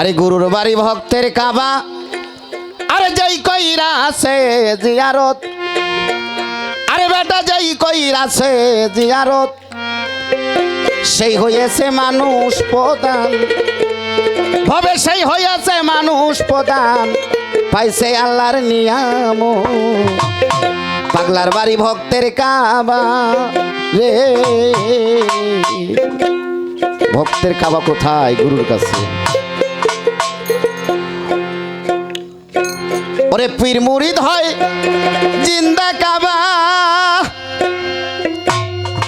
আরে গুরুর বাড়ি ভক্তের কাবা, আরে যেই কইরা আছে জিয়ারত, আরে বেটা যেই কইরা আছে জিয়ারত, সেই হয়েছে মানুষ প্রধান, ভবে সেই হয়েছে মানুষ প্রধান, পাইছে আল্লাহর নিয়াম। পাগলার বাড়ি ভক্তের কাবা রে, ভক্তের কাবা কোথায়? গুরুর কাছে। ওরে পীর মুরিদ হয় জিন্দা কাবা,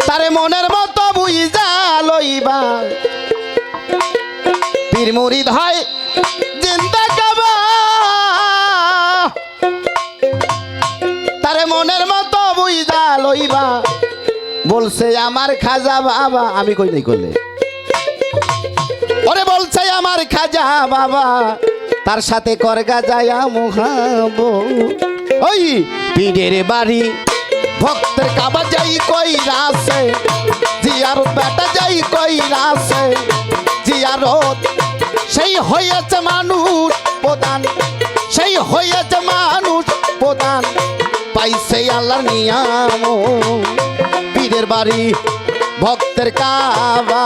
তারে মনের মতো বুঝা লইবা। পীর মুরিদ হয় জিন্দা কাবা, তারে মনের মতো বুঝা লইবা। বলছে আমার খাজা বাবা, আমি কই নাই করলে, ওরে বলছে আমার খাজা বাবা, তার সাথে করগা যায়া মোহাব। ওই পীরের বাড়ি ভক্তের কাবা যাই কইরা আছে জিয়ারত, বেটা যাই কইরা আছে জিয়ারত, সেই হয়েছে মানুষ প্রধান, সেই হয়েছে মানুষ প্রধান, পাইছে আল্লাহর নিয়াম। পীরের বাড়ি ভক্তের কাবা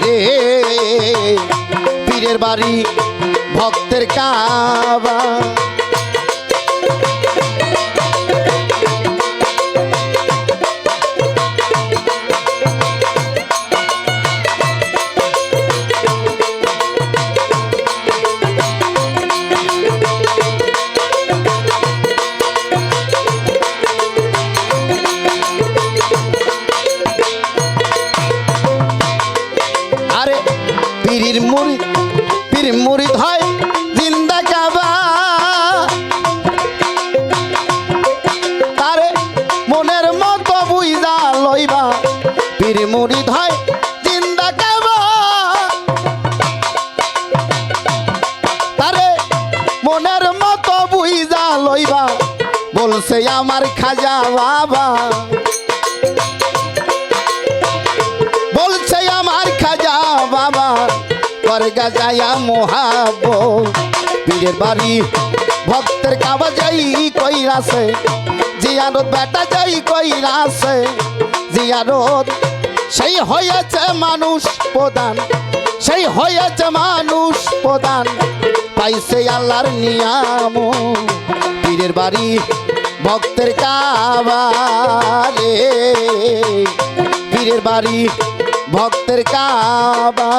রে, পীরের বাড়ি ভক্তের কাবা। আরে পীর মুরিদ, পীর মুরিদ হয় জিন্দা কাবা, তারে মনের মতো বুঝা লইবা। পীর মুরিদ হয় জিন্দা কাবা, তারে মনের মতো বুঝা লইবা। বলছে আমার খাজা বাবা, বলছে আমার খাজা বাবা, করগা যায়া মোহাব। পীরের বাড়ি ভক্তের কাবা যাই কইরাছে জিয়ারত, বেটা যাই কইরাছে জিয়ারত, সেই হয়েছে মানুষ প্রধান, সেই হয়েছে মানুষ প্রধান, পাইছে আল্লাহর নিয়াম। পীরের বাড়ি ভক্তের কাবা রে, পীরের বাড়ি ভক্তের কাবা।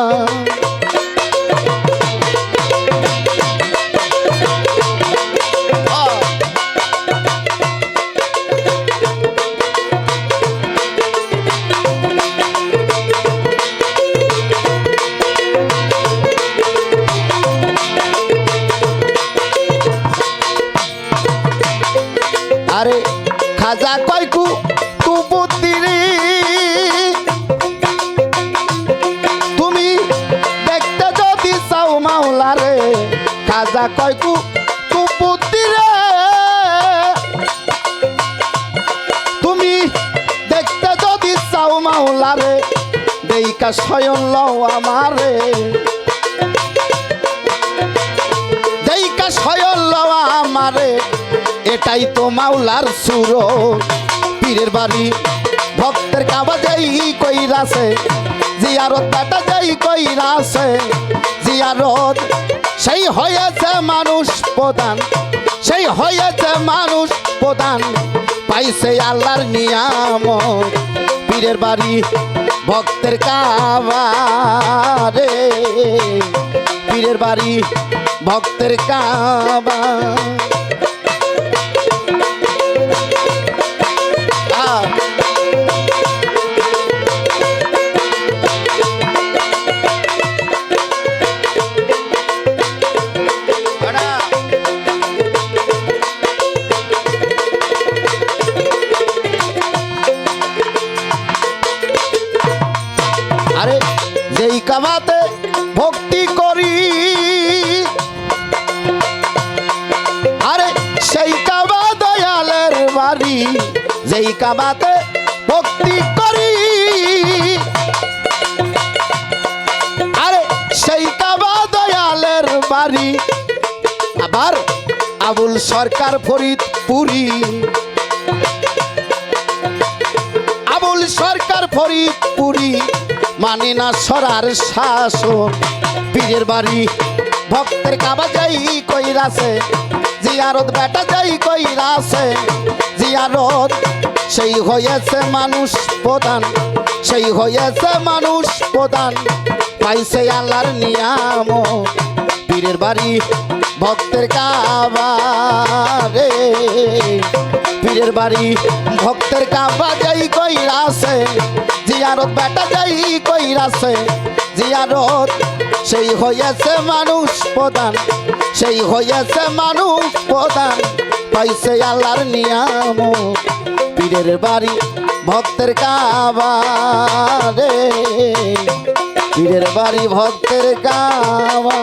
আরে খাজা কয়কু তু পুত্রি, তুমি দেখতে যদি চাও মাওলারে। খাজা কয়কু তু পুত্রি রে, তুমি দেখতে যদি চাও মাওলারে। দেইকা স্বয়ং লও আমারে, দেইকা স্বয়ং লও আমারে, এটাই তো মাওলার সুর। পীরের বাড়ি ভক্তের কাবা যাই কইরাছে জিয়ারত, বেটা যাই কইরাছে জিয়ারত, সেই হয়েছে মানুষ প্রধান, সেই হয়েছে মানুষ প্রধান, পাইছে আল্লাহর নিয়াম। পীরের বাড়ি ভক্তের কাবা রে, পীরের বাড়ি ভক্তের কাবা। আরে যেই কাবাতে ভক্তি করি, আরে সেই কাবা দয়ালের বাড়ি, যেই কাবাতে ভক্তি করি, আরে সেই কাবা দয়ালের বাড়ি আবার আবুল সরকার ফরিদপুরি আবুল সরকার ফরিদপুরি মানে না সরার শাসন পীরের বাড়ি ভক্তের কাবা যাই কইরাছে জিয়ারত বেটা যাই কইরাছে জিয়ারত সেই হয়েছে মানুষ প্রধান সেই হয়েছে মানুষ প্রধান পাইছে আল্লাহর নিয়াম পীরের বাড়ি ভক্তের কাবা রে পীরের বাড়ি ভক্তের কাবা যাই কইরাছে জিয়ারত বেটা যাই কইরাছে জিয়ারত সেই হয়েছে মানুষ প্রধান সেই হয়েছে মানুষ প্রধান পাইছে আল্লাহর নিয়াম পীরের বাড়ি ভক্তের কাবা রে পীরের বাড়ি ভক্তের কাবা